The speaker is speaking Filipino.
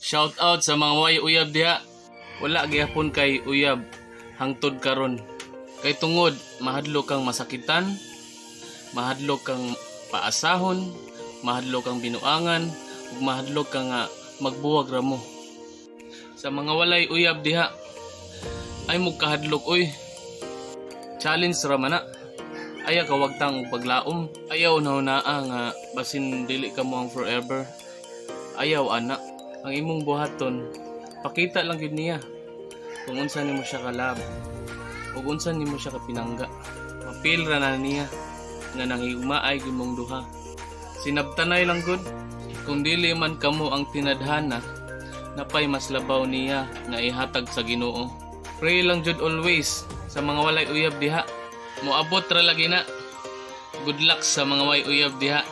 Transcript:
Shout out sa mga way uyab diha. Wala gyapon kay uyab hangtod karon. Kay tungod mahadlo kang masakitan, mahadlo kang paasahon, mahadlo kang binuangan, ug mahadlo kang magbuwag ra mo. Sa mga walay uyab diha ay mugkahadlok oy. Challenge ra man na. Aya ka wag tang paglaom. Ayaw na nga basin dili ka mo ang forever. Ayaw ana. Ang imong buhaton pakita lang gid niya kung unsa nimo siya kalab ug unsa nimo siya kapinangga. Mapil ra na niya nga nangigmaay gyud mong duha. Sinabtanay lang gud kung dili man kamo ang tinadhana napay mas labaw niya nga ihatag sa Ginoo. Pray lang jud always sa mga walay uyab diha. Moabot ra lagi na. Good luck sa mga way uyab diha.